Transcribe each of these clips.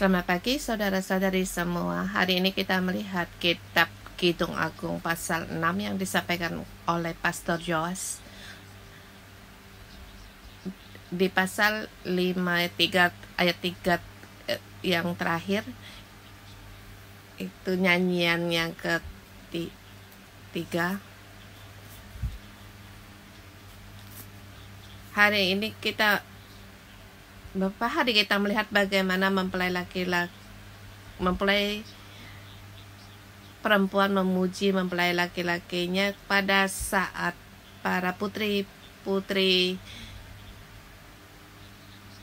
Selamat pagi saudara-saudari semua. Hari ini kita melihat kitab Kidung Agung pasal 6 yang disampaikan oleh Pastor Joas. Di pasal 5 ayat 3 yang terakhir, itu nyanyian yang ketiga. Hari ini kita melihat bagaimana mempelai perempuan memuji mempelai laki-lakinya pada saat para putri-putri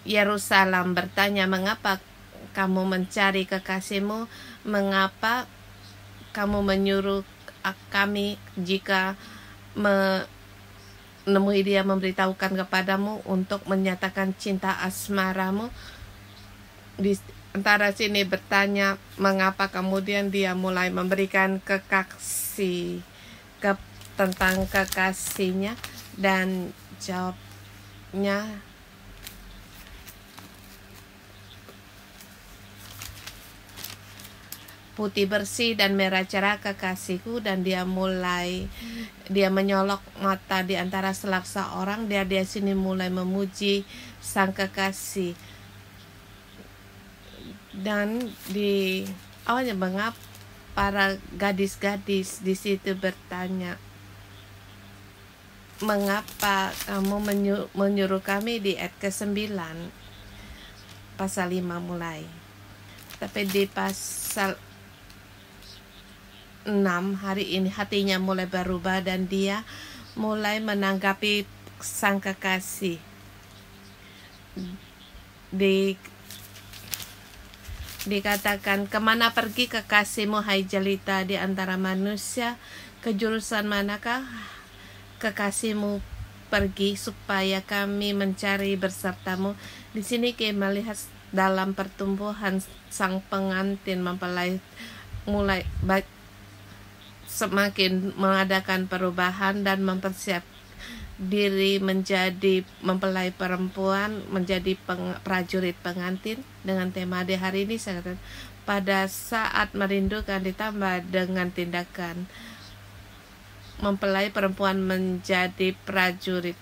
Yerusalem bertanya, mengapa kamu mencari kekasihmu? Mengapa kamu menyuruh kami jika menemui dia memberitahukan kepadamu untuk menyatakan cinta asmaramu? Di antara sini bertanya mengapa, kemudian dia mulai memberikan tentang kekasihnya, dan jawabnya putih bersih dan merah cerah kekasihku. Dan dia menyolok mata di antara selaksa orang. Dia sini mulai memuji sang kekasih. Dan di awalnya mengapa para gadis-gadis di situ bertanya, mengapa kamu menyuruh kami, di ayat ke-9 pasal 5 mulai. Tapi di pasal 6 hari ini hatinya mulai berubah dan dia mulai menanggapi sang kekasih. Dikatakan, kemana pergi kekasihmu hai jelita di antara manusia? Ke jurusan manakah kekasihmu pergi supaya kami mencari bersertamu? Di sini kita melihat dalam pertumbuhan sang pengantin mempelai mulai semakin mengadakan perubahan dan mempersiapkan diri menjadi mempelai perempuan, menjadi prajurit pengantin. Dengan tema di hari ini, saya katakan, pada saat merindukan ditambah dengan tindakan mempelai perempuan menjadi prajurit.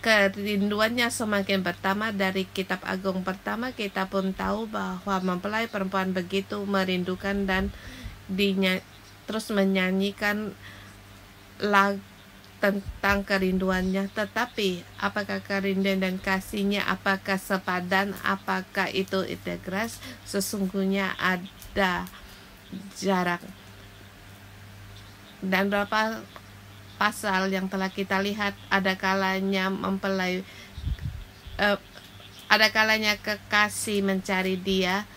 Kerinduannya semakin bertambah. Dari kitab Agung pertama kita pun tahu bahwa mempelai perempuan begitu merindukan dan terus menyanyikan lagu tentang kerinduannya. Tetapi apakah kerinduan dan kasihnya, apakah sepadan, apakah itu integras? Sesungguhnya ada jarak. Dan berapa pasal yang telah kita lihat, ada kalanya kekasih mencari dia,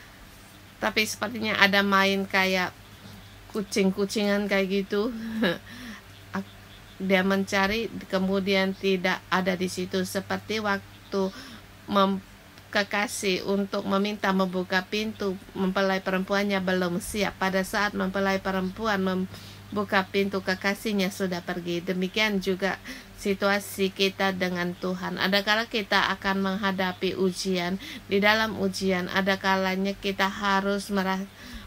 tapi sepertinya ada main kayak kucing-kucingan kayak gitu. Dia mencari, kemudian tidak ada di situ. Seperti waktu kekasih untuk meminta membuka pintu, mempelai perempuannya belum siap. Pada saat mempelai perempuan buka pintu, kekasihnya sudah pergi. Demikian juga situasi kita dengan Tuhan. Ada kala kita akan menghadapi ujian. Di dalam ujian ada kalanya kita harus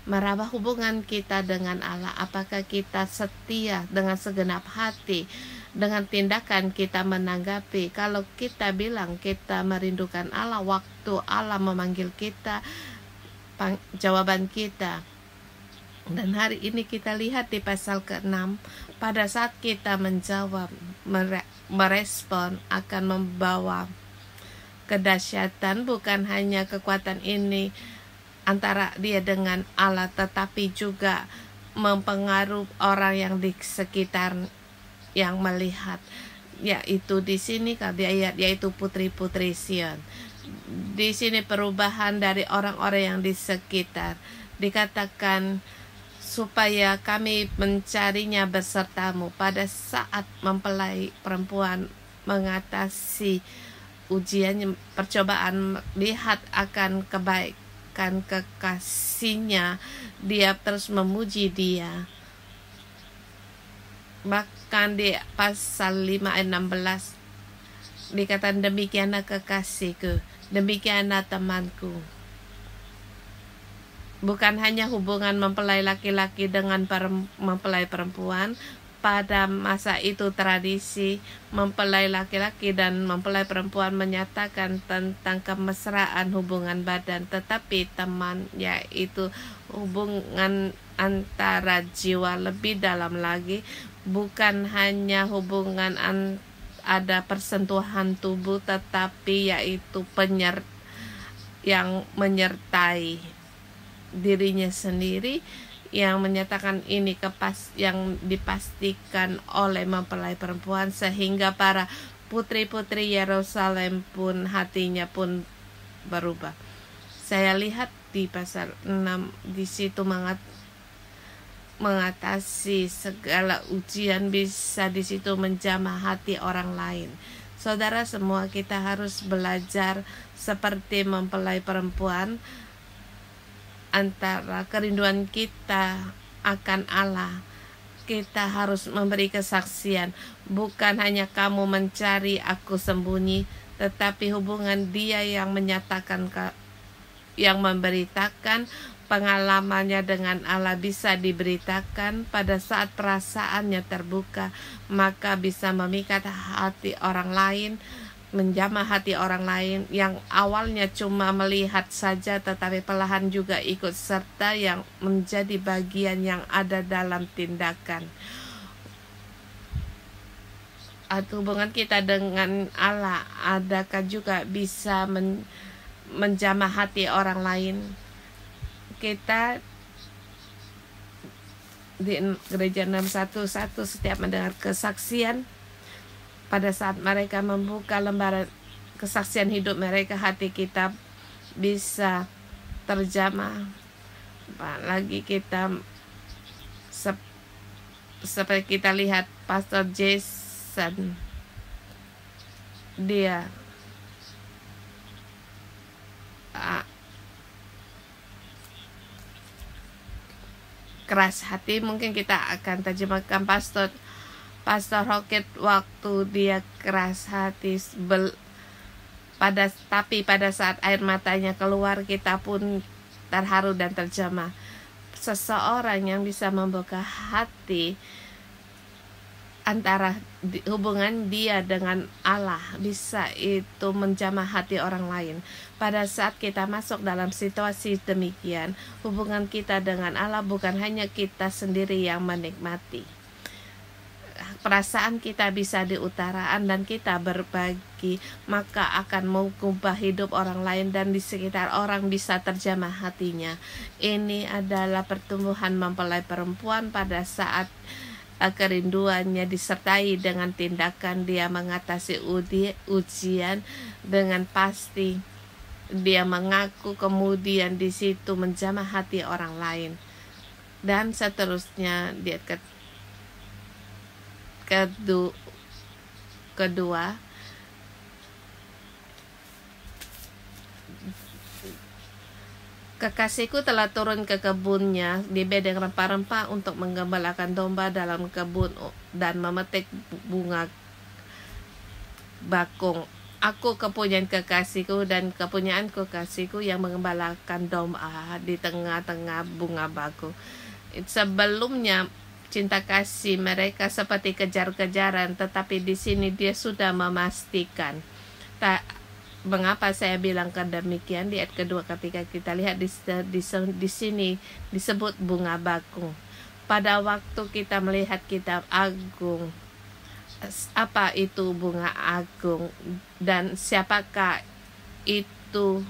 merubah hubungan kita dengan Allah. Apakah kita setia dengan segenap hati dengan tindakan kita menanggapi? Kalau kita bilang kita merindukan Allah, waktu Allah memanggil kita, jawaban kita. Dan hari ini kita lihat di pasal ke-6, pada saat kita menjawab, merespon, akan membawa kedahsyatan. Bukan hanya kekuatan ini antara dia dengan Allah, tetapi juga mempengaruhi orang yang di sekitar yang melihat. Yaitu di sini kalau ayat, yaitu putri-putri Sion. Di sini perubahan dari orang-orang yang di sekitar. Dikatakan, supaya kami mencarinya bersertamu. Pada saat mempelai perempuan mengatasi ujian, percobaan, lihat akan kebaikan kekasihnya, dia terus memuji dia. Bahkan di pasal 5 ayat 16 Dikatakan demikianlah kekasihku, demikianlah temanku. Bukan hanya hubungan mempelai laki-laki dengan mempelai perempuan. Pada masa itu tradisi mempelai laki-laki dan mempelai perempuan menyatakan tentang kemesraan hubungan badan, tetapi teman yaitu hubungan antara jiwa lebih dalam lagi, bukan hanya hubungan ada persentuhan tubuh, tetapi yaitu yang menyertai dirinya sendiri, yang menyatakan ini yang dipastikan oleh mempelai perempuan, sehingga para putri-putri Yerusalem pun hatinya pun berubah. Saya lihat di pasal 6 di situ mengatasi segala ujian, bisa di situ menjamah hati orang lain. Saudara semua, kita harus belajar seperti mempelai perempuan antara kerinduan kita akan Allah. Kita harus memberi kesaksian, bukan hanya kamu mencari, aku sembunyi, tetapi hubungan dia yang menyatakan, yang memberitakan pengalamannya dengan Allah bisa diberitakan. Pada saat perasaannya terbuka, maka bisa memikat hati orang lain, menjamah hati orang lain yang awalnya cuma melihat saja, tetapi perlahan juga ikut serta, yang menjadi bagian yang ada dalam tindakan. Atau hubungan kita dengan Allah, adakah juga bisa menjamah hati orang lain? Kita di gereja 611 setiap mendengar kesaksian, pada saat mereka membuka lembaran kesaksian hidup mereka, hati kita bisa terjamah. Apalagi kita seperti kita lihat Pastor Jason, dia keras hati. Mungkin kita akan terjemahkan Pastor Rocket waktu dia keras hati, tapi pada saat air matanya keluar, kita pun terharu dan terjamah. Seseorang yang bisa membuka hati antara hubungan dia dengan Allah, bisa itu menjamah hati orang lain. Pada saat kita masuk dalam situasi demikian, hubungan kita dengan Allah bukan hanya kita sendiri yang menikmati. Perasaan kita bisa diutarakan dan kita berbagi, maka akan mengubah hidup orang lain, dan di sekitar orang bisa terjamah hatinya. Ini adalah pertumbuhan mempelai perempuan pada saat kerinduannya disertai dengan tindakan. Dia mengatasi ujian dengan pasti. Dia mengaku, kemudian di situ menjamah hati orang lain, dan seterusnya. Dia kedua, kekasihku telah turun ke kebunnya di bedeng rempah-rempah untuk menggembalakan domba dalam kebun dan memetik bunga bakung. Aku kepunyaan kekasihku dan kepunyaan kekasihku yang menggembalakan domba di tengah-tengah bunga bakung. Sebelumnya cinta kasih mereka seperti kejar-kejaran, tetapi di sini dia sudah memastikan. Mengapa saya bilang demikian? Di ayat kedua, ketika kita lihat di sini disebut bunga bakung. Pada waktu kita melihat kitab agung, apa itu bunga agung dan siapakah itu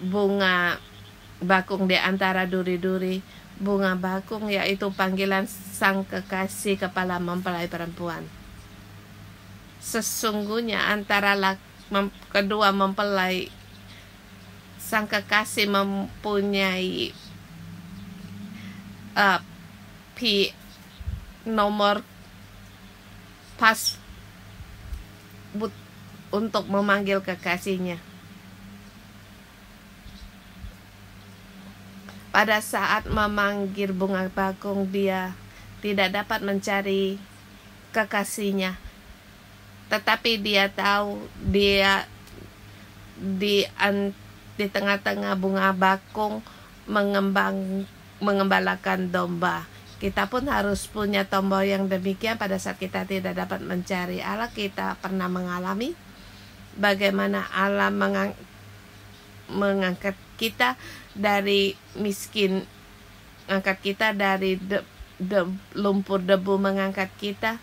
bunga bakung di antara duri-duri? Bunga bakung yaitu panggilan sang kekasih kepala mempelai perempuan. Sesungguhnya antara kedua mempelai, sang kekasih mempunyai nomor pas untuk memanggil kekasihnya. Pada saat memanggil bunga bakung, dia tidak dapat mencari kekasihnya. tetapi dia tahu dia di tengah-tengah bunga bakung mengembalakan domba. Kita pun harus punya tombol yang demikian pada saat kita tidak dapat mencari Allah. Kita pernah mengalami bagaimana Allah mengangkat kita dari miskin, angkat kita dari lumpur debu, mengangkat kita.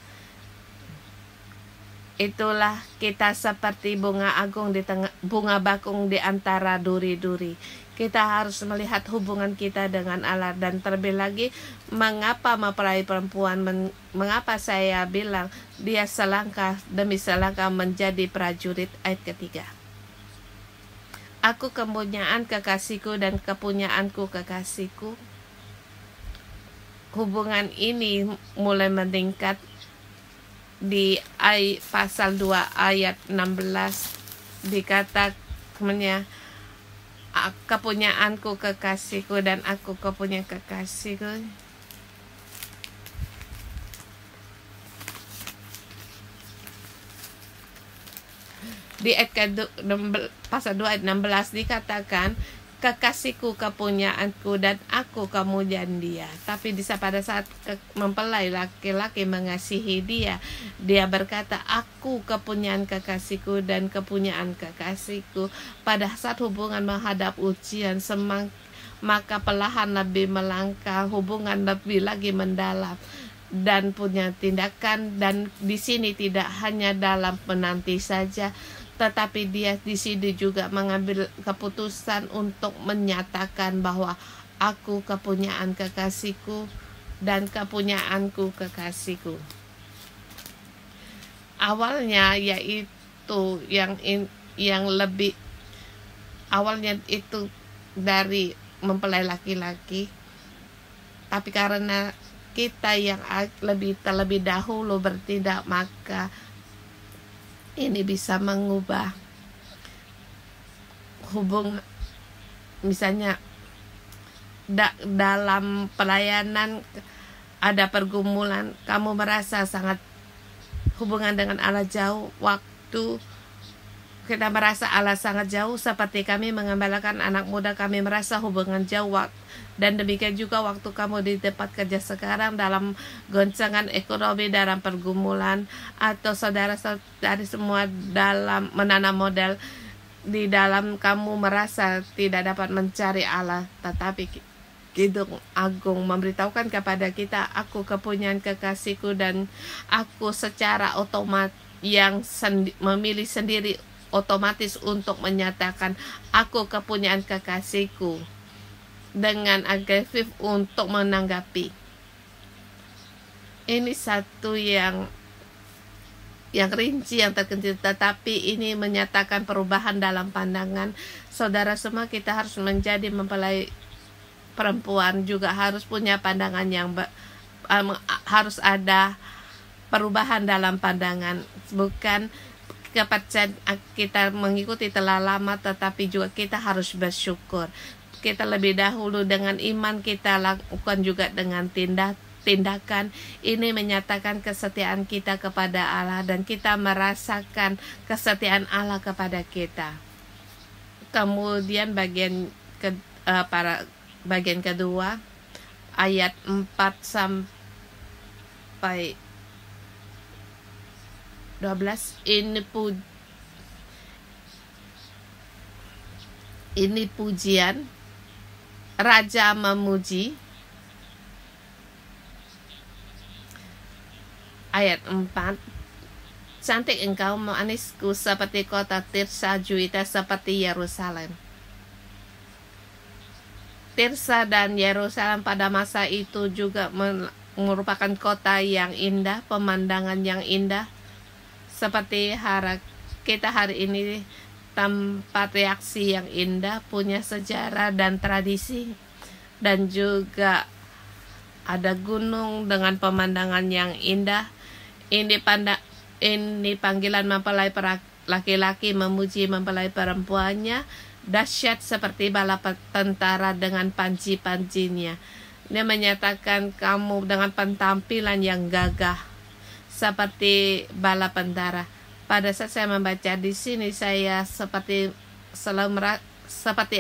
Itulah kita seperti bunga agung di tengah bunga bakung di antara duri-duri. Kita harus melihat hubungan kita dengan Allah. Dan terlebih lagi, mengapa mempelai perempuan, mengapa saya bilang dia selangkah demi selangkah menjadi prajurit. Ayat ketiga, aku kepunyaan kekasihku dan kepunyaanku kekasihku. Hubungan ini mulai meningkat di pasal 2 ayat 16, dikatakannya kepunyaanku kekasihku dan aku kepunyaan kekasihku. Di pasal 2 ayat 16 dikatakan kekasihku kepunyaanku dan aku kemuliaan dia. Tapi pada saat mempelai laki-laki mengasihi dia, dia berkata aku kepunyaan kekasihku dan kepunyaan kekasihku. Pada saat hubungan menghadap ujian, maka perlahan lebih melangkah, hubungan lebih lagi mendalam dan punya tindakan. Dan di sini tidak hanya dalam menanti saja, tetapi dia di sini juga mengambil keputusan untuk menyatakan bahwa aku kepunyaan kekasihku dan kepunyaanku kekasihku. Awalnya yaitu yang lebih awalnya itu dari mempelai laki-laki, tapi karena kita yang terlebih dahulu bertindak, maka ini bisa mengubah hubungan. Misalnya dalam pelayanan ada pergumulan, kamu merasa sangat hubungan dengan Allah jauh. Waktu kita merasa Allah sangat jauh, seperti kami mengembalakan anak muda, kami merasa hubungan jauh. Dan demikian juga waktu kamu di tempat kerja sekarang dalam goncangan ekonomi, dalam pergumulan, atau saudara-saudari semua dalam menanam modal, di dalam kamu merasa tidak dapat mencari Allah. Tetapi Kidung Agung memberitahukan kepada kita, aku kepunyaan kekasihku dan aku secara otomatis yang memilih sendiri otomatis untuk menyatakan aku kepunyaan kekasihku dengan agresif untuk menanggapi. Ini satu yang rinci, yang terkecil, tetapi ini menyatakan perubahan dalam pandangan. Saudara semua, kita harus menjadi mempelai perempuan juga harus punya pandangan yang harus ada perubahan dalam pandangan. Bukan kepercayaan kita mengikuti telah lama, tetapi juga kita harus bersyukur. Kita lebih dahulu dengan iman, kita lakukan juga dengan tindakan. Ini menyatakan kesetiaan kita kepada Allah dan kita merasakan kesetiaan Allah kepada kita. Kemudian bagian kedua ayat 4 sampai 12, ini pujian. Raja memuji. Ayat 4, cantik engkau manisku seperti kota Tirsa, Juita seperti Yerusalem. Tirsa dan Yerusalem pada masa itu juga merupakan kota yang indah, pemandangan yang indah. Seperti kita hari ini, tempat reaksi yang indah, punya sejarah dan tradisi, dan juga ada gunung dengan pemandangan yang indah. Ini panggilan mempelai laki-laki memuji mempelai perempuannya, dahsyat seperti bala tentara dengan panji-panjinya. Dia menyatakan kamu dengan penampilan yang gagah seperti bala tentara. Pada saat saya membaca di sini, saya seperti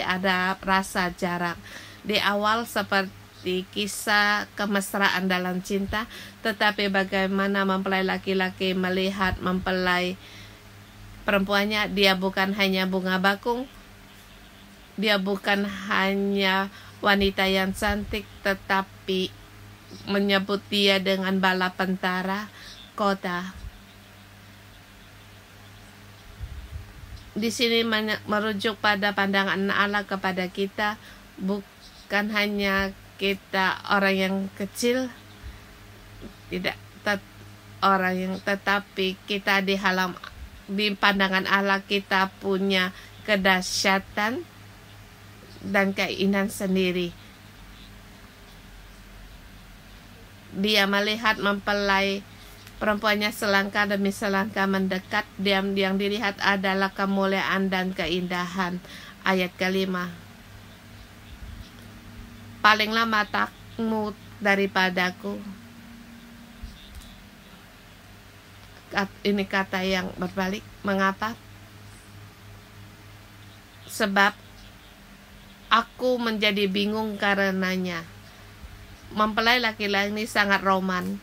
ada rasa jarak. Di awal seperti kisah kemesraan dalam cinta, tetapi bagaimana mempelai laki-laki melihat mempelai perempuannya, dia bukan hanya bunga bakung, dia bukan hanya wanita yang cantik, tetapi menyebut dia dengan bala tentara kota. Di sini merujuk pada pandangan Allah kepada kita, bukan hanya kita orang yang kecil, tidak orang yang, tetapi kita di pandangan Allah kita punya kedahsyatan dan keinginan sendiri. Dia melihat mempelai perempuannya selangkah demi selangkah mendekat, yang dilihat adalah kemuliaan dan keindahan. Ayat kelima. Palinglah matamu daripadaku. Ini kata yang berbalik. Mengapa? Sebab aku menjadi bingung karenanya. Mempelai laki-laki ini sangat roman.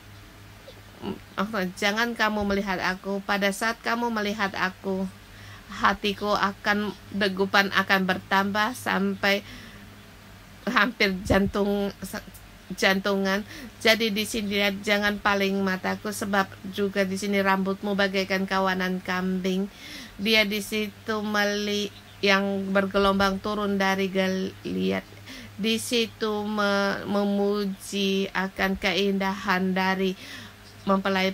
Jangan kamu melihat aku. Pada saat kamu melihat aku, hatiku akan, degupan akan bertambah sampai hampir jantungan. Jadi di sini jangan paling mataku, sebab juga di sini rambutmu bagaikan kawanan kambing. Dia di situ yang bergelombang turun dari Gilead. Di situ memuji akan keindahan dari mempelai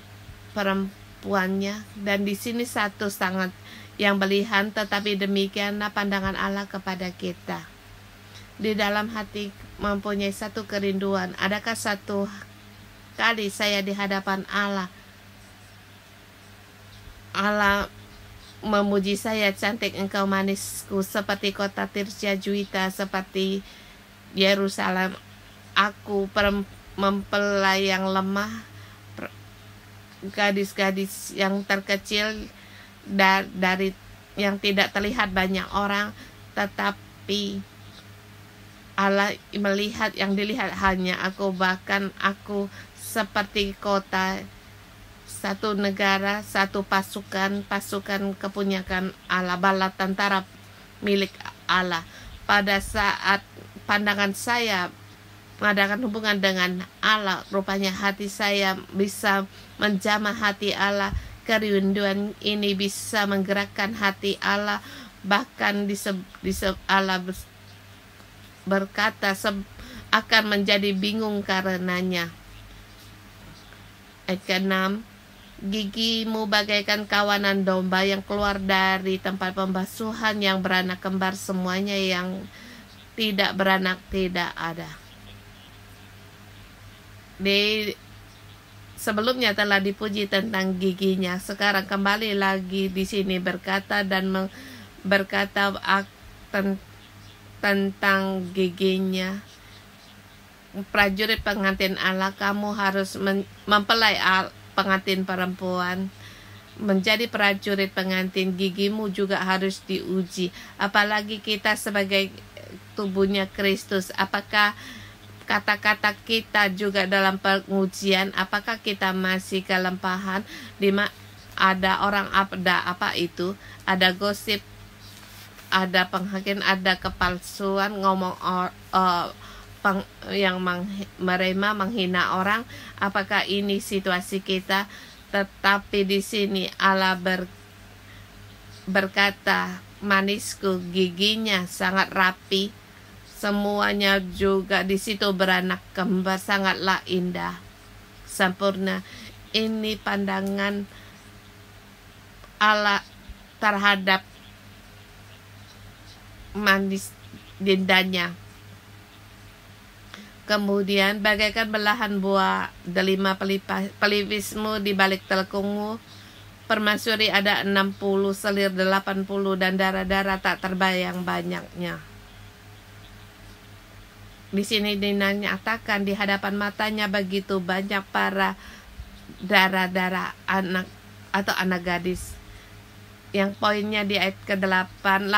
perempuannya, dan di sini satu sangat yang berlihan, tetapi demikianlah pandangan Allah kepada kita. Di dalam hati mempunyai satu kerinduan. Adakah satu kali saya di hadapan Allah, Allah memuji saya, cantik engkau manisku, seperti kota Tirsya Juwita, seperti Yerusalem. Aku mempelai yang lemah, gadis-gadis yang terkecil dari yang tidak terlihat banyak orang, tetapi Allah melihat, yang dilihat hanya aku. Bahkan aku seperti kota, satu negara, satu pasukan kepunyaan Allah, bala tentara milik Allah. Pada saat pandangan saya mengadakan hubungan dengan Allah, rupanya hati saya bisa menjamah hati Allah. Kerinduan ini bisa menggerakkan hati Allah. Bahkan Allah berkata akan menjadi bingung karenanya. Ayat ke-6, gigimu bagaikan kawanan domba yang keluar dari tempat pembasuhan, yang beranak kembar semuanya, yang tidak beranak tidak ada. Sebelumnya telah dipuji tentang giginya, sekarang kembali lagi di sini berkata tentang giginya. Prajurit pengantin Allah, kamu harus mempelai pengantin perempuan, menjadi prajurit pengantin, gigimu juga harus diuji. Apalagi kita sebagai tubuhnya Kristus, apakah kata-kata kita juga dalam pengujian? Apakah kita masih kelempahan? Ada orang apa itu? Ada gosip, ada penghakiman, ada kepalsuan, ngomong yang merema, menghina orang. Apakah ini situasi kita? Tetapi di sini Allah berkata, manisku, giginya sangat rapi, semuanya juga di situ beranak kembar, sangatlah indah, sempurna. Ini pandangan Allah terhadap manis indahnya. Kemudian bagaikan belahan buah delima pelipismu di balik telekungmu, permaisuri ada 60, selir 80, dan darah-darah tak terbayang banyaknya. Di sini dinyatakan di hadapan matanya begitu banyak para darah-darah anak atau anak gadis. yang poinnya di ayat ke-8,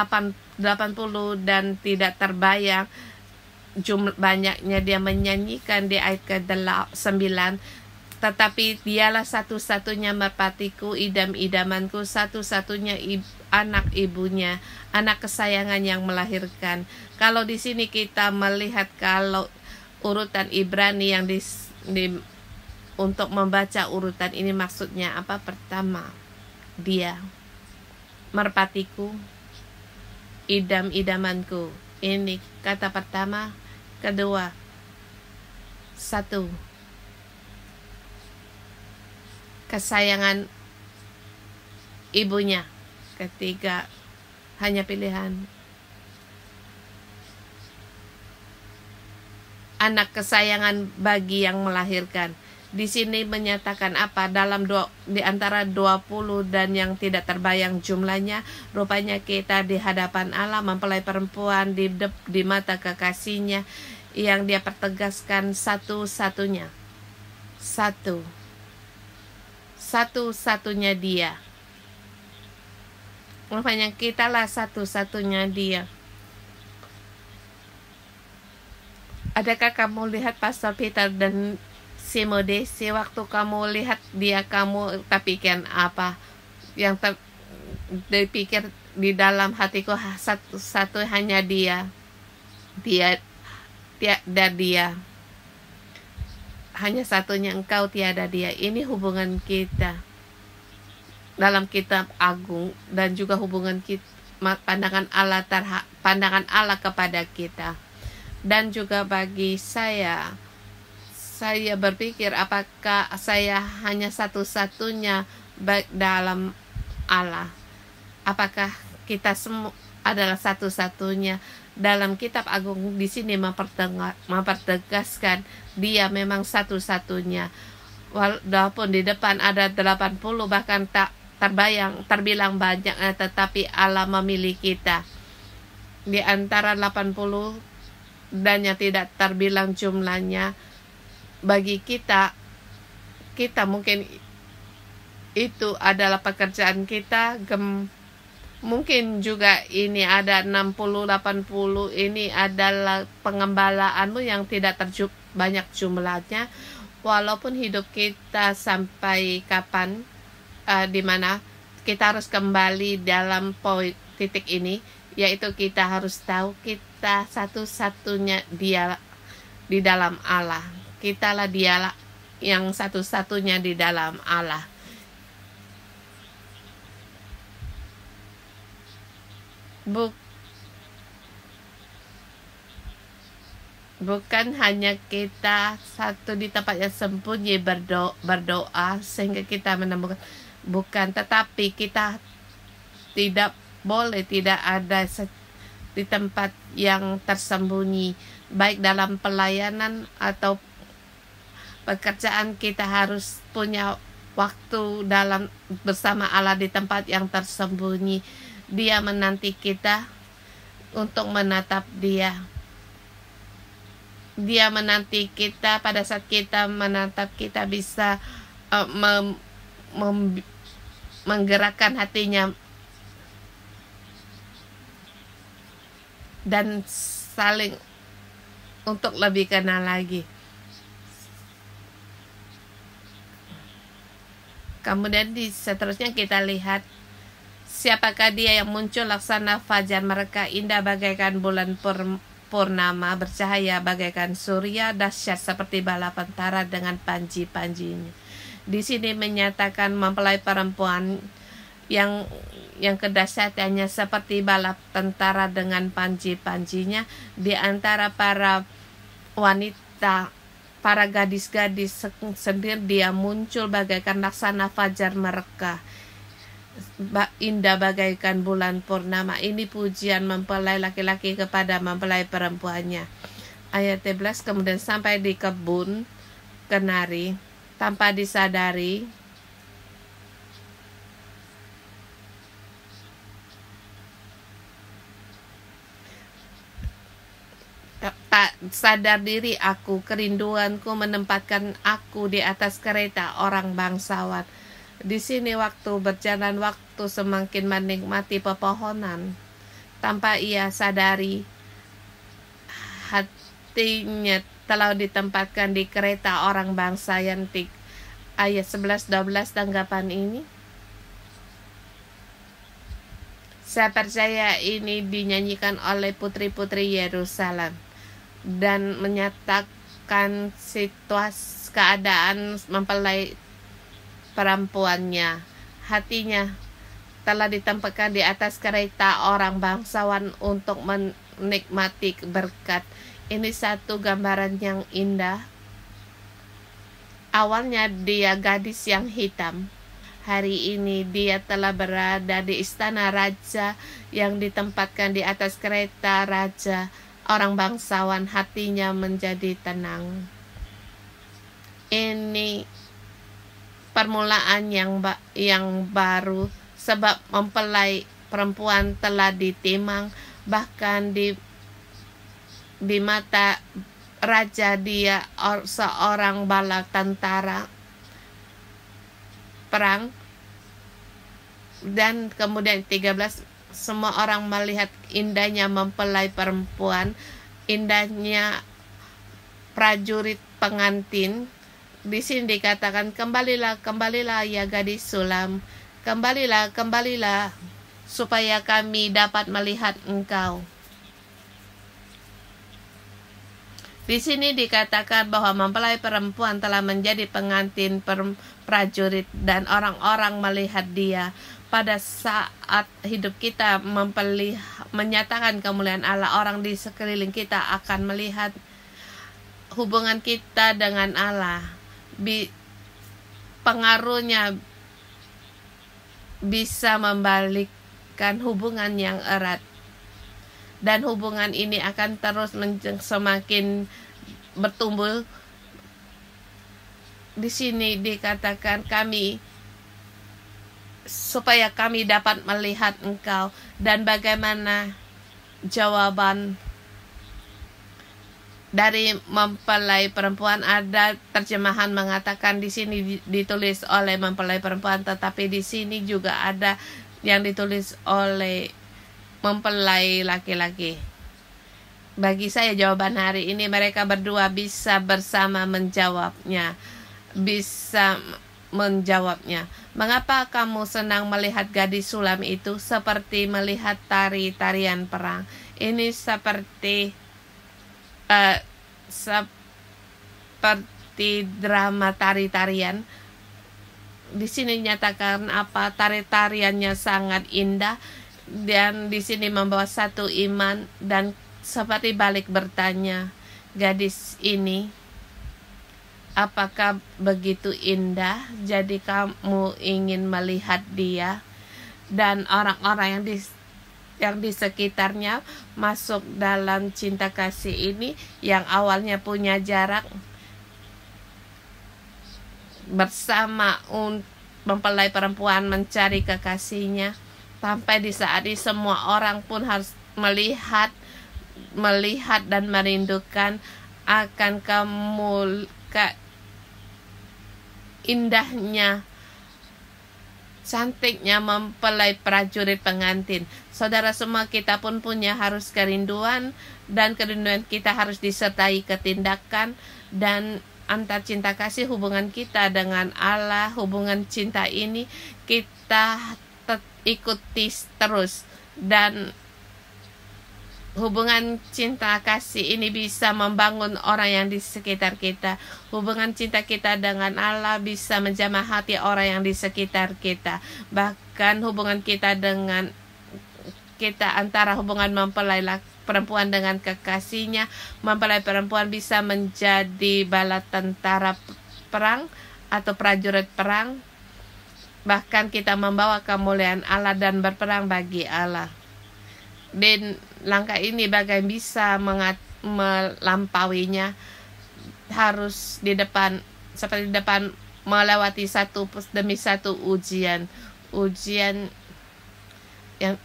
80 dan tidak terbayang jumlah banyaknya dia menyanyikan di ayat ke-9. Tetapi dialah satu-satunya merpatiku, idam-idamanku, satu-satunya anak ibunya, anak kesayangan yang melahirkan. Kalau di sini kita melihat kalau urutan Ibrani yang untuk membaca urutan ini maksudnya apa? Pertama, dia merpatiku, idam-idamanku. Ini kata pertama. Kedua, satu, kesayangan ibunya. Ketiga, hanya pilihan anak kesayangan bagi yang melahirkan. Di sini menyatakan apa? Di antara 20 dan yang tidak terbayang jumlahnya, rupanya kita di hadapan Allah mempelai perempuan di mata kekasihnya yang dia pertegaskan satu-satunya. Satu-satunya dia. Rupanya kitalah satu-satunya dia. Adakah kamu lihat Pastor Peter dan Simodesi, waktu kamu lihat dia, kamu terpikir apa? Yang dipikir di dalam hatiku satu hanya dia. Tiada dia. Hanya satunya engkau, tiada dia. Ini hubungan kita dalam kitab agung dan juga hubungan kita, pandangan Allah kepada kita. Dan juga bagi saya berpikir apakah saya hanya satu-satunya baik dalam Allah? Apakah kita semua adalah satu-satunya? Dalam kitab agung di sini mempertegaskan dia memang satu-satunya. Walaupun di depan ada 80 bahkan tak terbilang banyak, tetapi Allah memilih kita. Di antara 80 dan yang tidak terbilang jumlahnya, bagi kita mungkin itu adalah pekerjaan kita. Mungkin juga ini ada 60-80, ini adalah pengembalaanmu yang tidak banyak jumlahnya. Walaupun hidup kita sampai kapan, di mana kita harus kembali dalam titik ini, yaitu kita harus tahu kita satu-satunya dia di dalam Allah. Kitalah dialah yang satu-satunya di dalam Allah. Bukan hanya kita satu di tempat yang sembunyi berdoa sehingga kita menemukan, bukan, tetapi kita tidak boleh tidak ada di tempat yang tersembunyi, baik dalam pelayanan atau pekerjaan. Kita harus punya waktu bersama Allah di tempat yang tersembunyi. Dia menanti kita untuk menatap Dia. Dia menanti kita. Pada saat kita menatap, kita bisa menggerakkan hatinya dan saling untuk lebih kenal lagi. Kemudian seterusnya kita lihat, siapakah dia yang muncul laksana fajar, mereka indah bagaikan bulan purnama, bercahaya bagaikan surya, dahsyat seperti bala tentara dengan panji-panjinya. Di sini menyatakan mempelai perempuan yang kedahsyatannya seperti bala tentara dengan panji-panjinya. Di antara para wanita, para gadis-gadis sendiri, dia muncul bagaikan laksana fajar mereka, indah bagaikan bulan purnama. Ini pujian mempelai laki-laki kepada mempelai perempuannya. Ayat 11, kemudian sampai di kebun kenari, tanpa disadari tak sadar diri aku, kerinduanku menempatkan aku di atas kereta orang bangsawan. Di sini berjalan waktu semakin menikmati pepohonan tanpa ia sadari hatinya telah ditempatkan di kereta orang bangsa Yantik. Ayat 11-12 tanggapan ini. Saya percaya ini dinyanyikan oleh putri-putri Yerusalem dan menyatakan situasi keadaan mempelai perempuannya. Hatinya telah ditempatkan di atas kereta orang bangsawan untuk menikmati berkat. Ini satu gambaran yang indah. Awalnya dia gadis yang hitam. Hari ini dia telah berada di istana raja yang ditempatkan di atas kereta raja. Orang bangsawan hatinya menjadi tenang. Ini permulaan yang baru, sebab mempelai perempuan telah ditimang, bahkan di mata raja dia seorang bala tentara perang. Dan kemudian 13, semua orang melihat indahnya mempelai perempuan, indahnya prajurit pengantin. Di sini dikatakan, kembalilah, kembalilah ya gadis Sulam, kembalilah, kembalilah, supaya kami dapat melihat engkau. Di sini dikatakan bahwa mempelai perempuan telah menjadi pengantin prajurit dan orang-orang melihat dia. Pada saat hidup kita menyatakan kemuliaan Allah, orang di sekeliling kita akan melihat hubungan kita dengan Allah. Pengaruhnya bisa membalikkan hubungan yang erat, dan hubungan ini akan terus semakin bertumbuh. Di sini dikatakan supaya kami dapat melihat engkau. Dan bagaimana jawaban dari mempelai perempuan? Ada terjemahan mengatakan di sini ditulis oleh mempelai perempuan, tetapi di sini juga ada yang ditulis oleh mempelai laki-laki. Bagi saya jawaban hari ini mereka berdua bisa bersama menjawabnya. Mengapa kamu senang melihat gadis Sulam itu seperti melihat tarian perang? Ini seperti drama tarian. Di sini nyatakan tariannya sangat indah, dan di sini membawa satu iman, dan seperti balik bertanya, gadis ini apakah begitu indah jadi kamu ingin melihat dia? Dan orang-orang yang di sekitarnya masuk dalam cinta kasih ini yang awalnya punya jarak bersama mempelai perempuan mencari kekasihnya. Sampai di saat ini semua orang pun harus melihat dan merindukan akan indahnya, cantiknya mempelai prajurit pengantin. Saudara semua, kita pun harus kerinduan, dan kerinduan kita harus disertai ketindakan. Dan antar cinta kasih, hubungan kita dengan Allah, hubungan cinta ini kita ikuti terus, dan hubungan cinta kasih ini bisa membangun orang yang di sekitar kita. Hubungan cinta kita dengan Allah bisa menjamah hati orang yang di sekitar kita. Bahkan hubungan kita antara hubungan mempelai perempuan dengan kekasihnya, mempelai perempuan bisa menjadi bala tentara perang atau prajurit perang. Bahkan kita membawa kemuliaan Allah dan berperang bagi Allah. Dan langkah ini bagaimana bisa melampauinya? Harus seperti di depan melewati satu demi satu ujian yang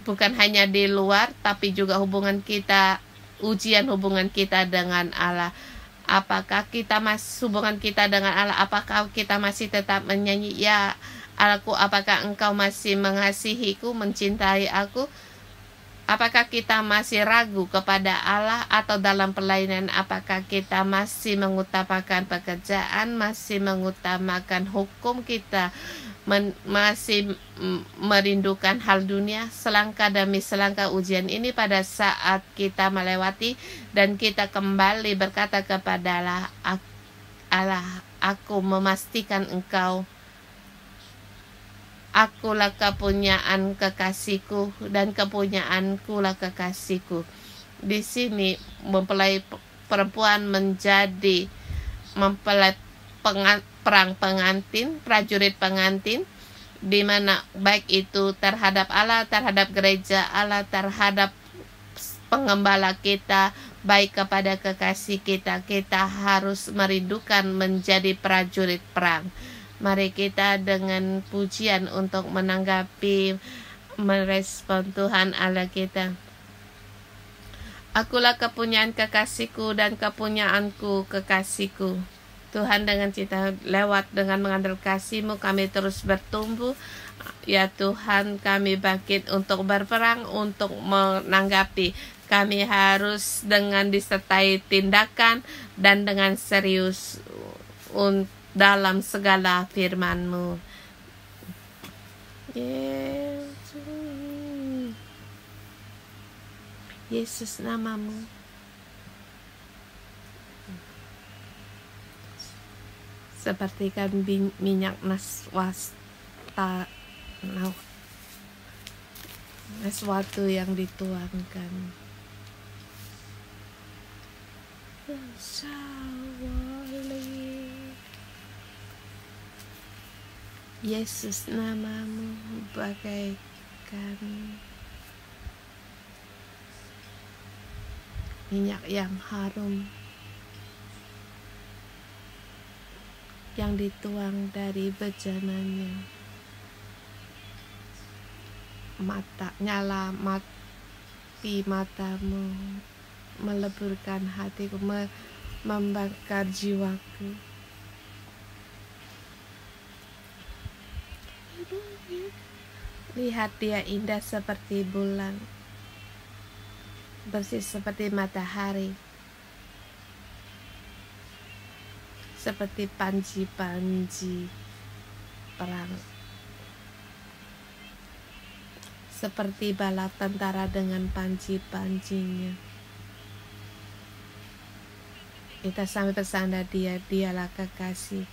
bukan hanya di luar, tapi juga ujian hubungan kita dengan Allah. Apakah kita masih hubungan kita dengan Allah, apakah kita masih tetap menyanyi, ya Allahku, apakah engkau masih mengasihiku, mencintai aku? Apakah kita masih ragu kepada Allah, atau dalam pelayanan apakah kita masih mengutamakan pekerjaan, masih mengutamakan hukum kita, masih merindukan hal dunia? Selangkah demi selangkah ujian ini, pada saat kita melewati dan kita kembali berkata kepada Allah, aku memastikan engkau, akulah kepunyaan kekasihku dan kepunyaanku lah kekasihku. Di sini mempelai perempuan menjadi mempelai perang pengantin, prajurit pengantin, di mana baik itu terhadap Allah, terhadap gereja Allah, terhadap pengembala kita, baik kepada kekasih kita, kita harus merindukan menjadi prajurit perang. Mari kita dengan pujian untuk menanggapi, merespon Tuhan Allah kita. Akulah kepunyaan kekasihku dan kepunyaanku kekasihku. Tuhan, dengan cinta lewat dengan mengandalkan kasih-Mu kami terus bertumbuh. Ya Tuhan, kami bangkit untuk berperang, untuk menanggapi. Kami harus dengan disertai tindakan dan dengan serius dalam segala firman-Mu. Yesus namamu. Sepertikan minyak naswasta, sesuatu yang dituangkan. Yesus namamu bagaikan minyak yang harum yang dituang dari bejananya. Nyala mati matamu, meleburkan hatiku, membakar jiwaku. Lihat dia indah seperti bulan, bersih seperti matahari, seperti panji-panji perang, seperti bala tentara dengan panji-panjinya. Kita sampai bersandar dialah kekasih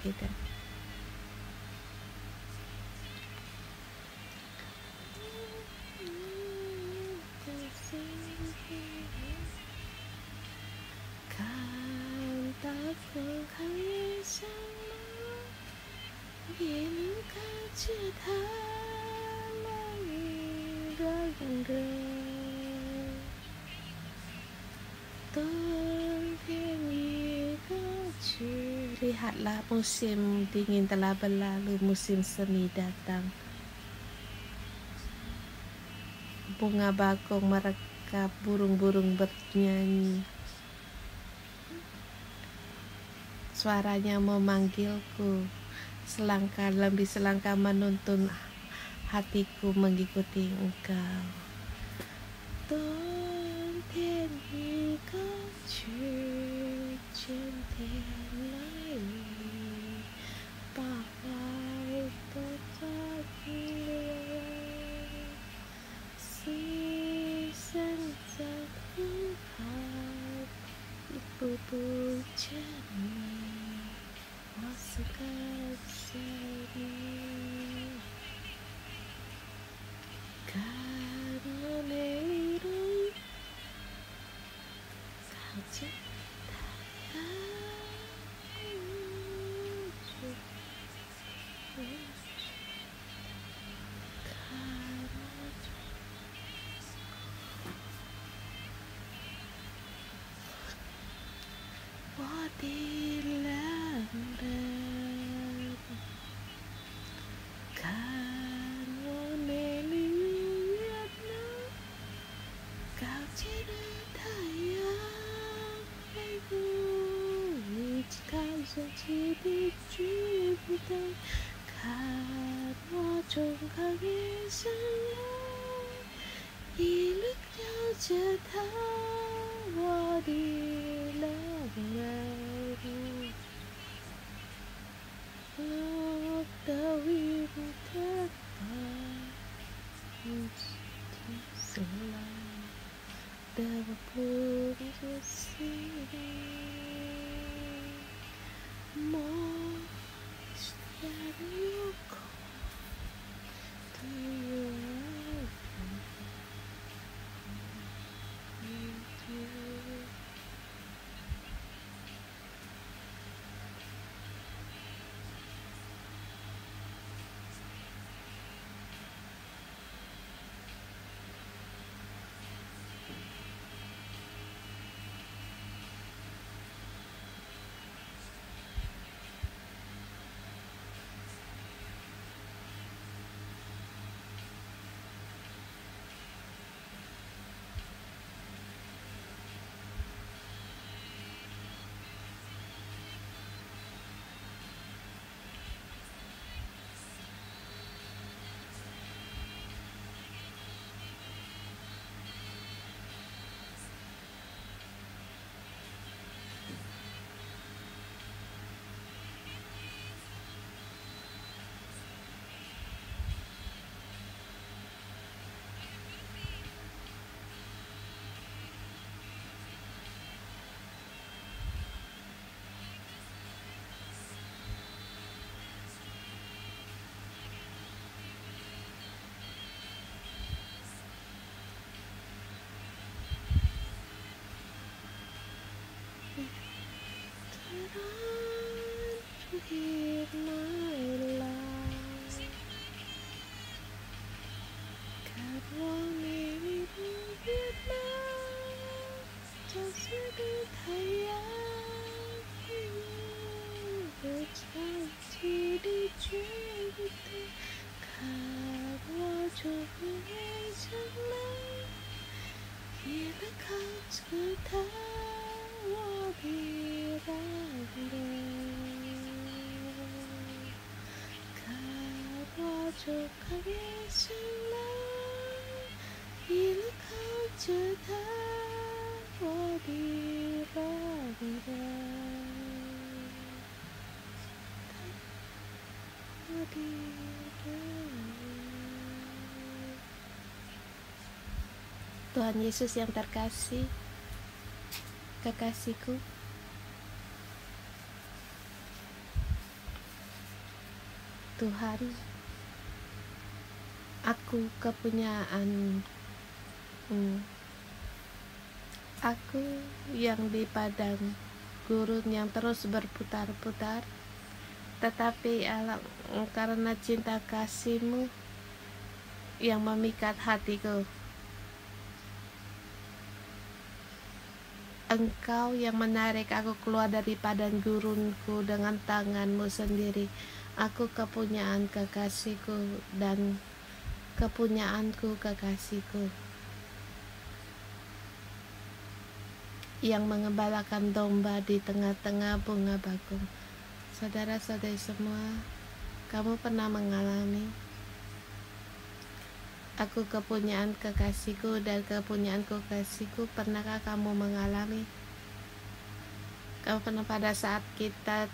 kita. Lihatlah, musim dingin telah berlalu, musim semi datang. Bunga bakung merekap, burung-burung bernyanyi. Suaranya memanggilku, selangkah demi selangkah menuntun hatiku mengikuti engkau. 对，看我从考验上来，一路跳着他，我的浪漫。Love the winter so long, the blooms will sing more than you call to your to hear my life. God won't leave me just let it the charity the charity. God won't you be somewhere? Here the comes good time, will be right there. God won't you come here somewhere? Here the comes good time, will be right there. Will be right. Tuhan Yesus yang terkasih, kekasihku, Tuhan, aku kepunyaan aku yang di padang gurun yang terus berputar-putar, tetapi karena cinta kasih-Mu yang memikat hatiku, Engkau yang menarik aku keluar dari padang gurunku dengan tangan-Mu sendiri. Aku kepunyaan kekasihku dan kepunyaanku kekasihku yang mengembalakan domba di tengah-tengah bunga bakung. Saudara-saudari semua, kamu pernah mengalami aku kepunyaan kekasihku dan kepunyaan kekasihku? Pernahkah kamu mengalami? Kamu pernah pada saat kita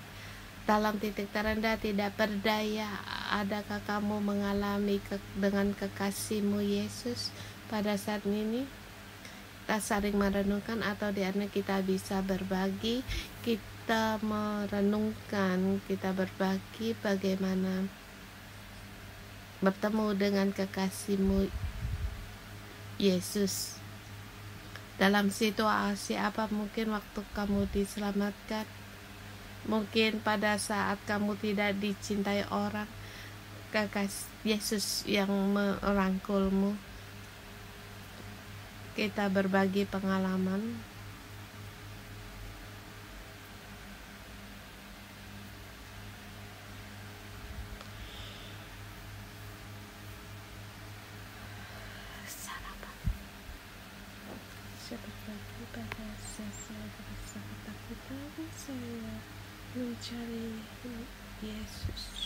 dalam titik terendah tidak berdaya, adakah kamu mengalami dengan kekasihmu Yesus pada saat ini? Kita saling merenungkan atau di mana kita bisa berbagi, kita merenungkan, kita berbagi bagaimana bertemu dengan kekasihmu Yesus dalam situasi apa. Mungkin waktu kamu diselamatkan, mungkin pada saat kamu tidak dicintai orang, kekasih Yesus yang merangkulmu. Kita berbagi pengalaman. Berbagi pada saya rasa ketakutan, saya mencari Yesus.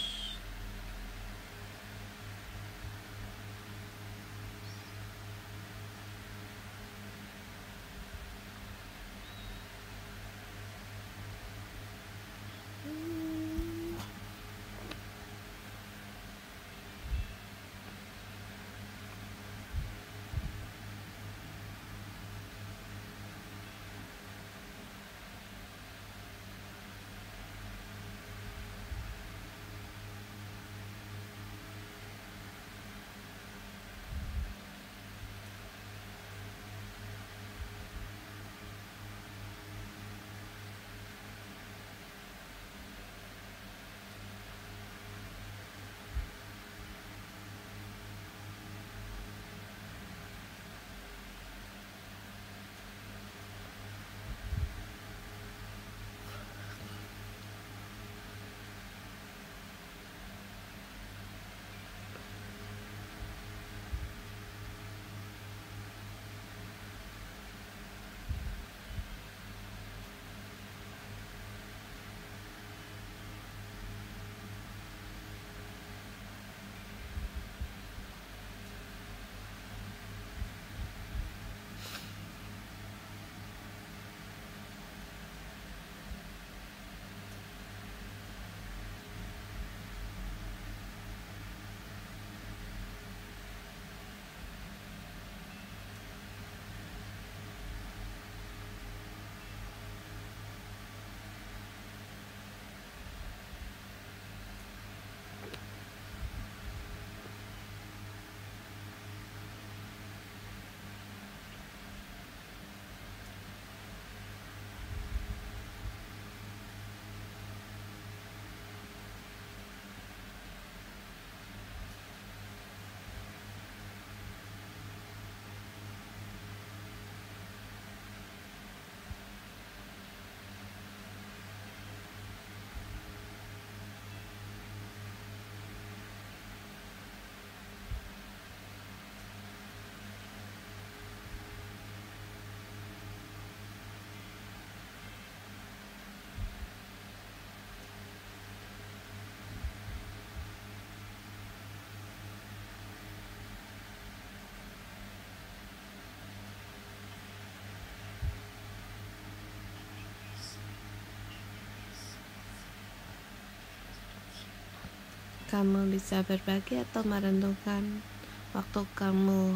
Kamu bisa berbagi atau merenungkan waktu kamu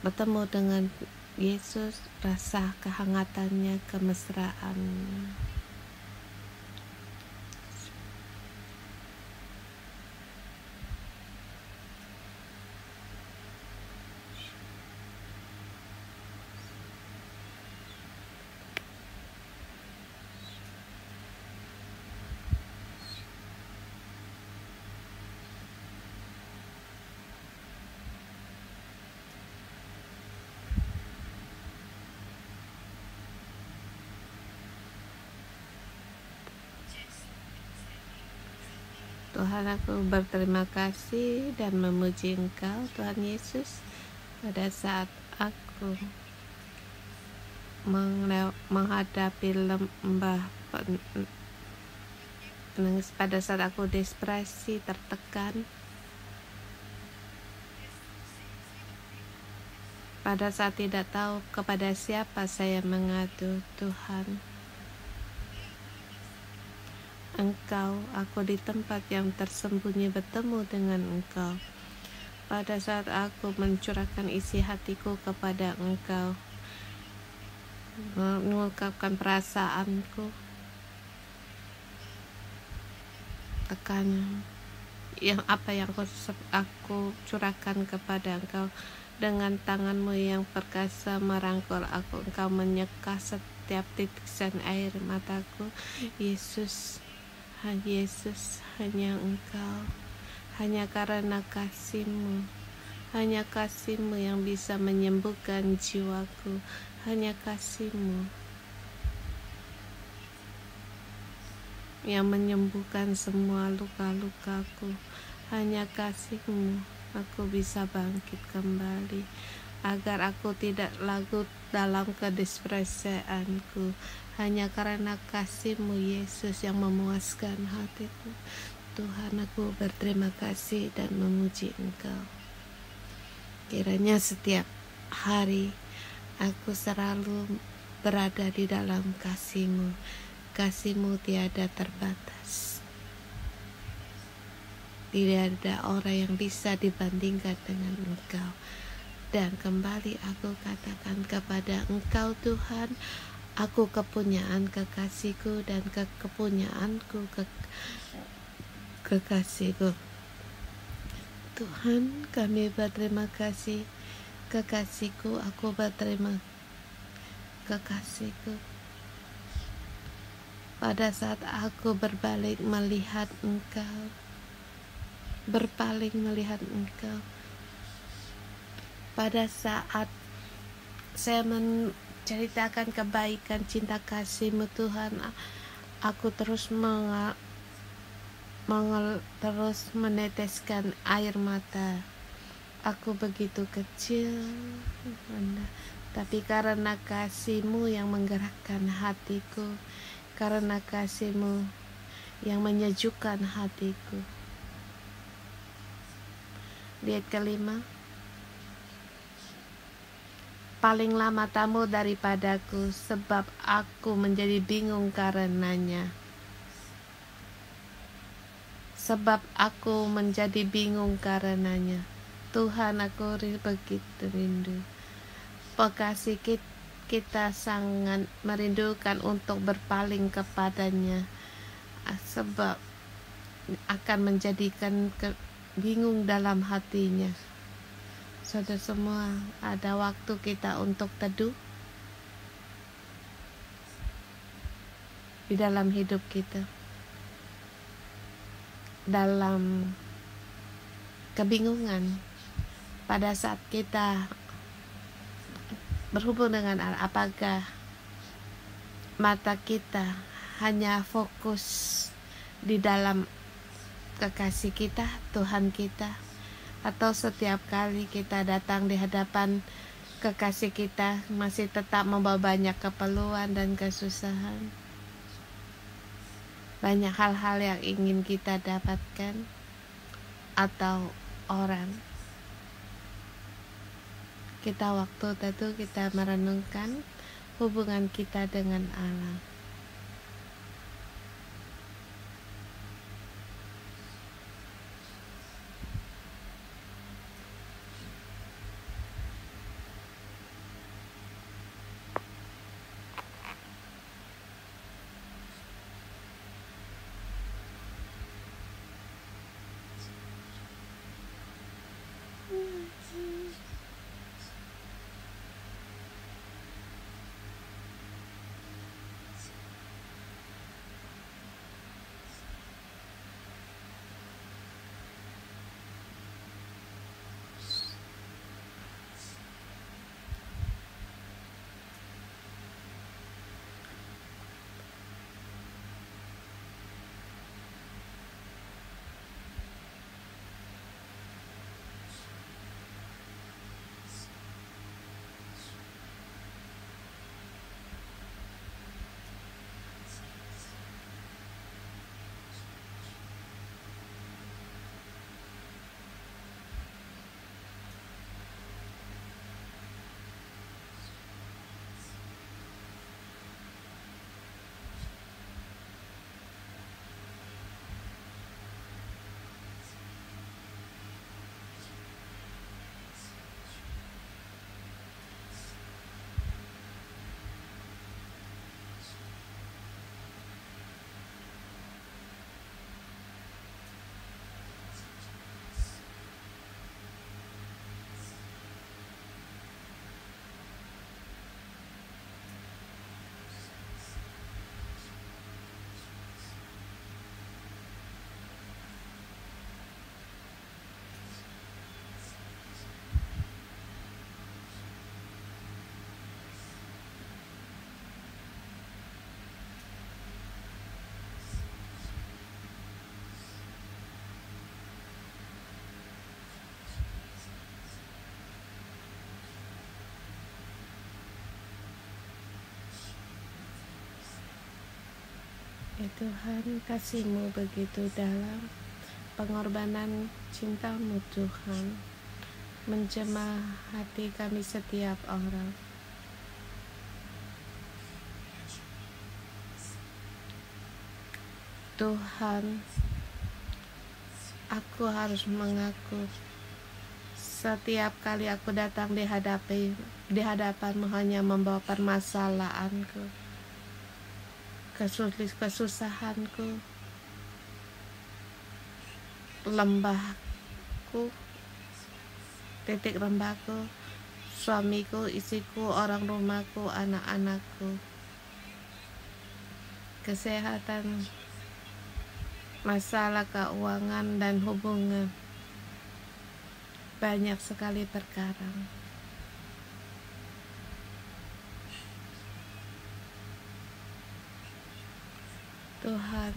bertemu dengan Yesus, rasa kehangatannya, kemesraan. Tuhan, aku berterima kasih dan memuji Engkau, Tuhan Yesus, pada saat aku menghadapi lembah penangis, pada saat aku depresi, tertekan, pada saat tidak tahu kepada siapa saya mengadu. Tuhan, Engkau, aku di tempat yang tersembunyi bertemu dengan Engkau. Pada saat aku mencurahkan isi hatiku kepada Engkau, mengungkapkan perasaanku, tekanan, yang aku curahkan kepada Engkau, dengan tangan-Mu yang perkasa merangkul aku. Engkau menyeka setiap titisan air mataku. Yesus, hanya Engkau, hanya karena kasih-Mu, hanya kasih-Mu yang bisa menyembuhkan jiwaku, hanya kasih-Mu yang menyembuhkan semua luka-lukaku, hanya kasih-Mu aku bisa bangkit kembali. agar aku tidak larut dalam kedispresaanku. Hanya karena kasih-Mu Yesus yang memuaskan hatiku. Tuhan, aku berterima kasih dan memuji Engkau. Kiranya setiap hari aku selalu berada di dalam kasih-Mu. Kasih-Mu tiada terbatas. Tidak ada orang yang bisa dibandingkan dengan Engkau. Dan kembali aku katakan kepada Engkau Tuhan, aku kepunyaan kekasihku dan kepunyaanku kekasihku. Tuhan, kami berterima kasih. Kekasihku, aku berterima kekasihku. Pada saat aku berbalik melihat Engkau, berpaling melihat Engkau, pada saat saya menceritakan kebaikan cinta kasih-Mu Tuhan, aku terus terus meneteskan air mata. Aku begitu kecil, tapi karena kasih-Mu yang menggerakkan hatiku, karena kasih-Mu yang menyejukkan hatiku. Ayat kelima, palinglah matamu daripadaku, sebab aku menjadi bingung karenanya. Sebab aku menjadi bingung karenanya. Tuhan, aku begitu rindu. Kekasih kita sangat merindukan untuk berpaling kepadanya, sebab akan menjadikan bingung dalam hatinya. Saudara semua, ada waktu kita untuk teduh di dalam hidup kita, dalam kebingungan. Pada saat kita berhubung dengan Allah, apakah mata kita hanya fokus di dalam kekasih kita, Tuhan kita, atau setiap kali kita datang di hadapan kekasih kita masih tetap membawa banyak keperluan dan kesusahan, banyak hal-hal yang ingin kita dapatkan atau orang. Kita waktu itu kita merenungkan hubungan kita dengan Allah. Ya Tuhan, kasih-Mu begitu dalam, pengorbanan cinta-Mu Tuhan menjamah hati kami setiap orang. Tuhan, aku harus mengaku setiap kali aku datang di hadapan-Mu hanya membawa permasalahanku, kesusahanku, lembahku, titik rembahku, suamiku, istriku, orang rumahku, anak-anakku, kesehatan, masalah keuangan dan hubungan, banyak sekali perkara. Tuhan,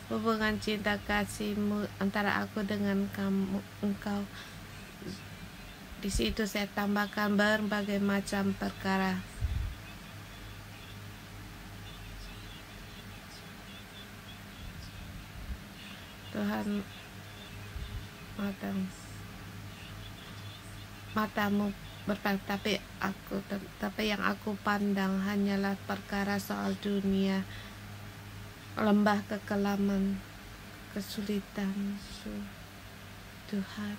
hubungan cinta kasih-Mu antara aku dengan Engkau, di situ saya tambahkan berbagai macam perkara. Tuhan, matamu berpandang, tapi yang aku pandang hanyalah perkara soal dunia, lembah kekelaman, kesulitan. Tuhan,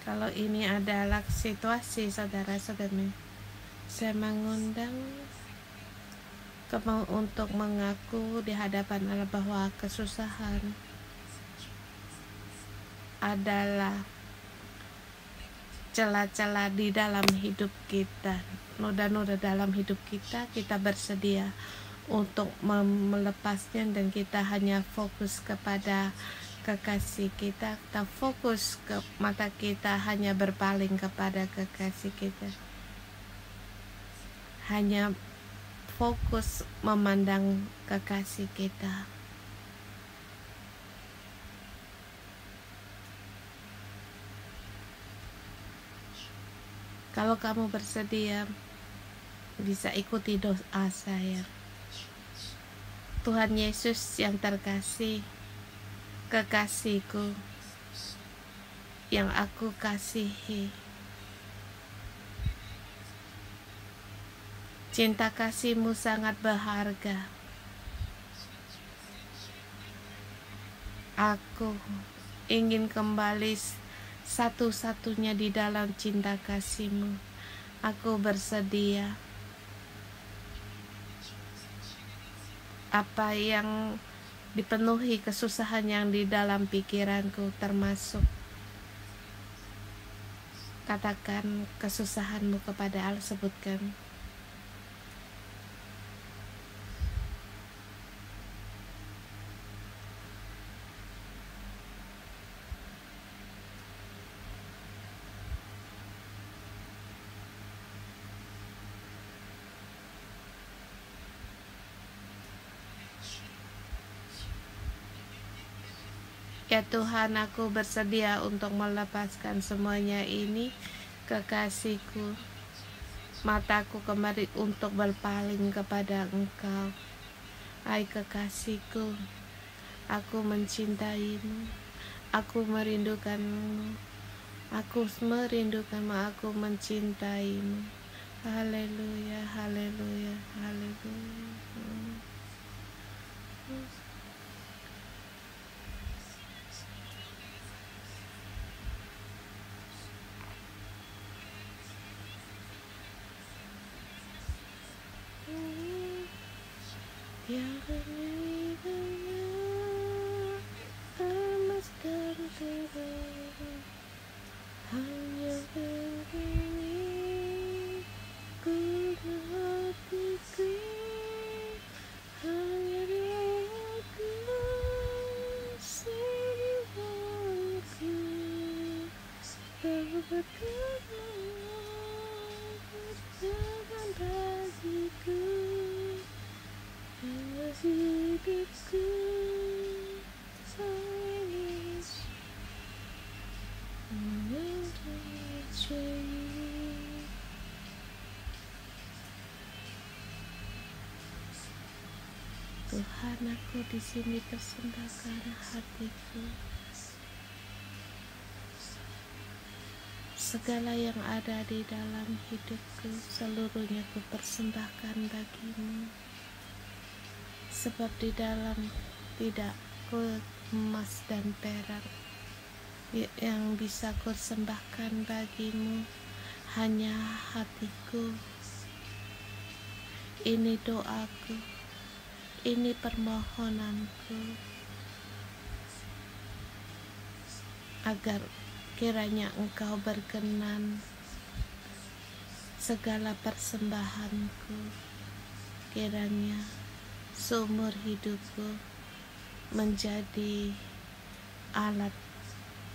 kalau ini adalah situasi saudara-saudara, saya mengundang kamu untuk mengaku di hadapan Allah bahwa kesusahan adalah celah-celah di dalam hidup kita, noda-noda dalam hidup kita. Kita bersedia untuk melepasnya dan kita hanya fokus kepada kekasih kita. Kita fokus ke mata kita hanya berpaling kepada kekasih kita, hanya fokus memandang kekasih kita. Kalau kamu bersedia, bisa ikuti doa saya. Tuhan Yesus yang terkasih, kekasihku yang aku kasihi, cinta kasih-Mu sangat berharga. Aku ingin kembali satu-satunya di dalam cinta kasih-Mu. Aku bersedia. Apa yang dipenuhi kesusahan yang di dalam pikiranku, termasuk katakan kesusahan-Mu kepada Allah, sebutkan. Ya Tuhan, aku bersedia untuk melepaskan semuanya ini, kekasihku. Mataku kembali untuk berpaling kepada Engkau. Hai kekasihku, aku mencintai-Mu, aku merindukan-Mu, aku mencintai-Mu. Haleluya, haleluya, haleluya. Bagiku, Tuhan, aku di sini persembahkan hatiku. Segala yang ada di dalam hidupku, seluruhnya ku persembahkan bagimu. Sebab di dalam tidak ku emas dan perak yang bisa ku persembahkan bagimu, hanya hatiku. Ini doaku, ini permohonanku, agar kiranya Engkau berkenan segala persembahanku, kiranya seumur hidupku menjadi alat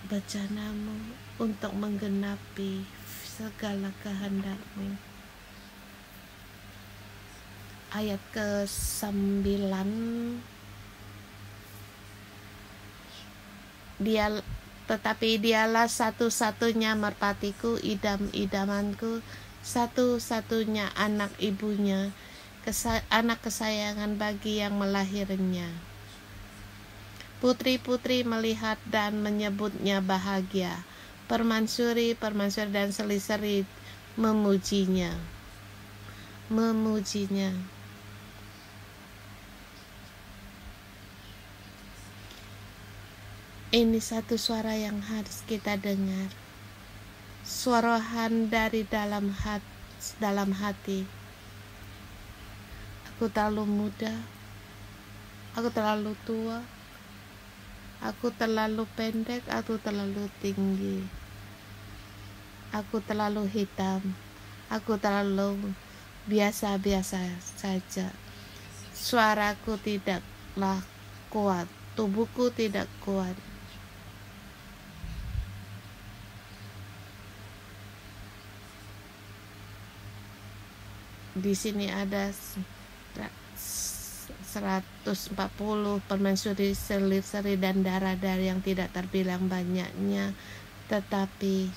bejana-Mu untuk menggenapi segala kehendak-Mu. Ayat ke-9, tetapi dialah satu-satunya merpatiku, idam-idamanku, satu-satunya anak ibunya, anak kesayangan bagi yang melahirnya. Putri-putri melihat dan menyebutnya bahagia. Permansuri dan seliseri memujinya. Ini satu suara yang harus kita dengar. Suarahan dari dalam hati. Aku terlalu muda. Aku terlalu tua. Aku terlalu pendek. Aku terlalu tinggi. Aku terlalu hitam. Aku terlalu biasa-biasa saja. Suaraku tidaklah kuat. Tubuhku tidak kuat. Di sini ada 140 permaisuri, seliseri dan darah-darah yang tidak terbilang banyaknya, tetapi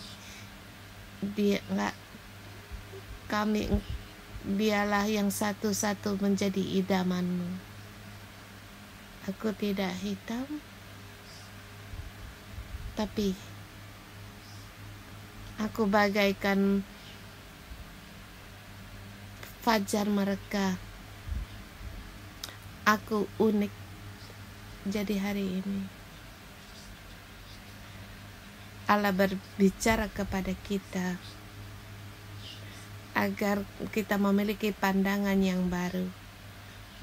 dialah yang satu-satu menjadi idaman-Mu. Aku tidak hitam, tapi aku bagaikan fajar mereka. Aku unik jadi hari ini. Allah berbicara kepada kita agar kita memiliki pandangan yang baru,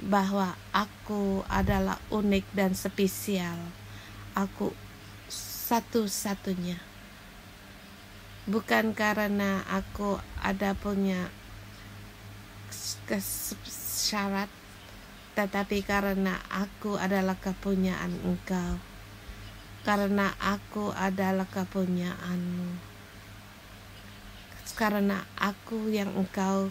bahwa aku adalah unik dan spesial. Aku satu-satunya. Bukan karena aku ada punya syarat, tetapi karena aku adalah kepunyaan Engkau, karena aku adalah kepunyaan-Mu, karena aku yang Engkau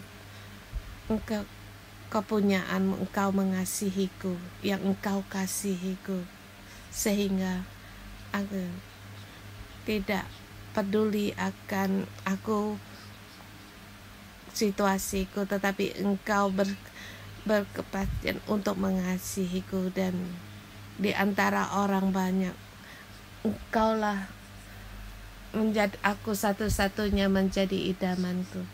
kepunyaan-Mu, Engkau mengasihiku, yang Engkau kasihiku, sehingga aku tidak peduli akan situasiku, tetapi Engkau berkepastian untuk mengasihiku, dan di antara orang banyak Engkaulah menjadi aku satu-satunya menjadi idamanku.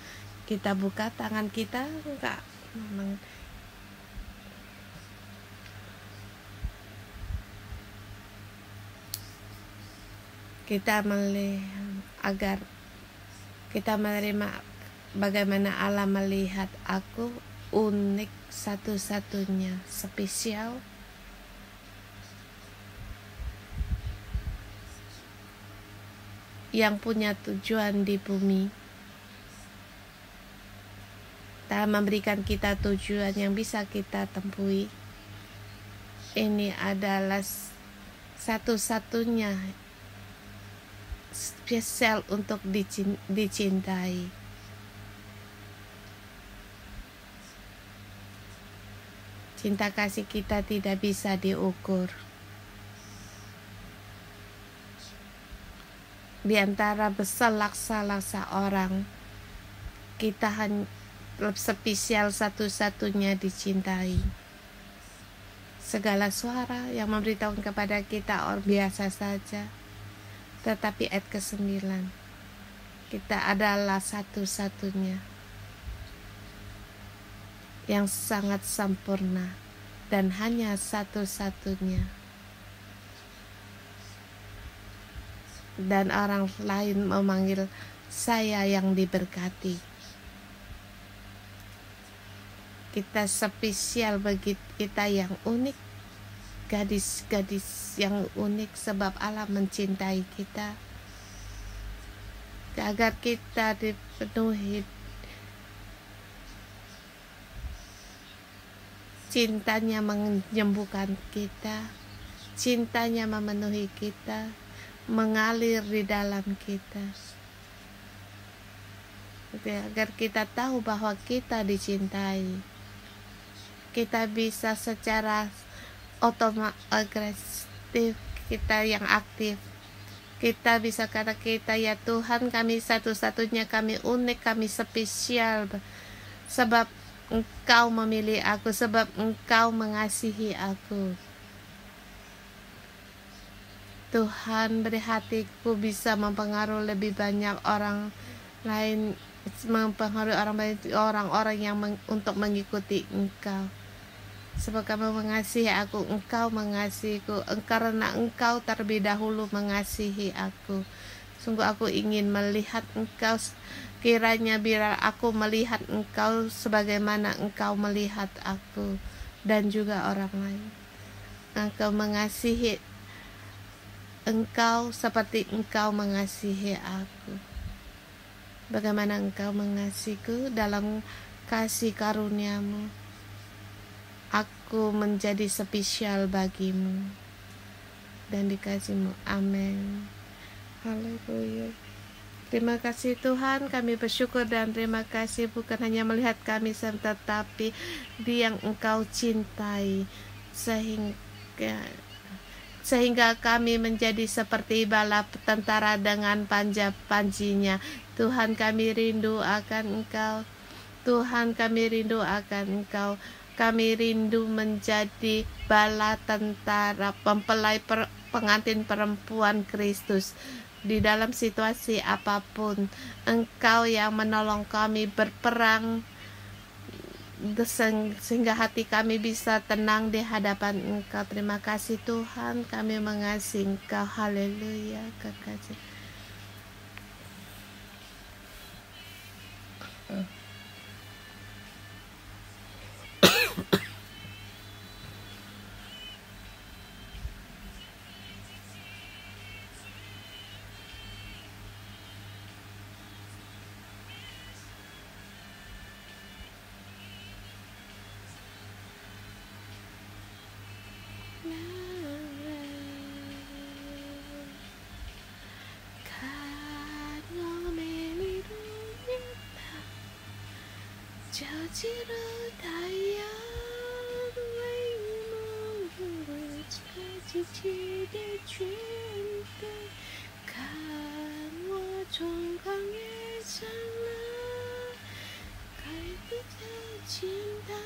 Kita buka tangan kita, enggak memang kita melihat, agar kita menerima bagaimana Allah melihat aku unik, satu-satunya, spesial. Yang punya tujuan di bumi. Telah memberikan kita tujuan yang bisa kita tempuhi. Ini adalah satu-satunya spesial untuk dicintai. Cinta kasih kita tidak bisa diukur. Di antara berselak-selak orang, kita hanya spesial, satu-satunya dicintai. Segala suara yang memberitahukan kepada kita orang biasa saja. Tetapi ayat ke-9, kita adalah satu-satunya yang sangat sempurna dan hanya satu-satunya. Dan orang lain memanggil saya yang diberkati. Kita spesial bagi kita yang unik, gadis-gadis yang unik, sebab Allah mencintai kita agar kita dipenuhi cintanya, menyembuhkan kita, cintanya memenuhi kita, mengalir di dalam kita, agar kita tahu bahwa kita dicintai. Kita bisa secara otomatis, kita yang aktif, kita bisa kata kita, ya Tuhan, kami satu-satunya, kami unik, kami spesial, sebab Engkau memilih aku, sebab Engkau mengasihi aku. Tuhan, beri hatiku bisa mempengaruhi lebih banyak orang lain, mempengaruhi orang-orang yang untuk mengikuti Engkau. Sebab Kamu mengasihi aku, Engkau mengasihiku, karena Engkau terlebih dahulu mengasihi aku. Sungguh aku ingin melihat Engkau. Kiranya biar aku melihat Engkau sebagaimana Engkau melihat aku dan juga orang lain. Engkau mengasihi Engkau seperti Engkau mengasihi aku. Bagaimana Engkau mengasihiku, dalam kasih karunia-Mu aku menjadi spesial bagimu dan dikasih-Mu. Amin. Haleluya. Terima kasih Tuhan, kami bersyukur dan terima kasih bukan hanya melihat kami, tetapi Dia yang Engkau cintai, sehingga kami menjadi seperti bala tentara dengan panjinya. Tuhan, kami rindu akan Engkau. Tuhan, kami rindu akan Engkau. Kami rindu menjadi bala tentara, mempelai pengantin perempuan Kristus. Di dalam situasi apapun, Engkau yang menolong kami berperang, sehingga hati kami bisa tenang di hadapan Engkau. Terima kasih Tuhan, kami mengasihi Engkau. Haleluya. Kekasih. 저지로 다양한 지치게 준대 강화 종강의 상나 갈비자 진다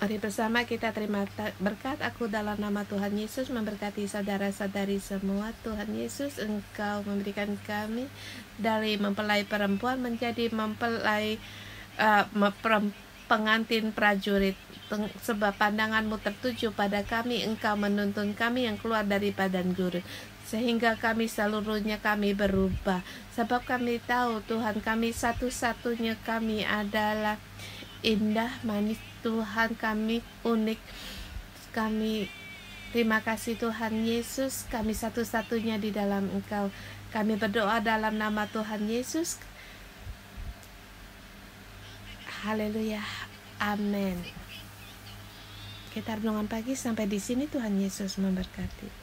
Mari bersama kita terima berkat. Aku dalam nama Tuhan Yesus memberkati saudara-saudari semua. Tuhan Yesus, Engkau memberikan kami dari mempelai perempuan menjadi mempelai pengantin prajurit. Sebab pandangan-Mu tertuju pada kami, Engkau menuntun kami yang keluar dari padang gurun, sehingga kami seluruhnya kami berubah. Sebab kami tahu Tuhan, kami satu-satunya kami adalah indah, manis. Tuhan, kami unik. Kami terima kasih Tuhan Yesus, kami satu-satunya di dalam Engkau. Kami berdoa dalam nama Tuhan Yesus. Haleluya. Amin. Kita renungan pagi sampai di sini. Tuhan Yesus memberkati.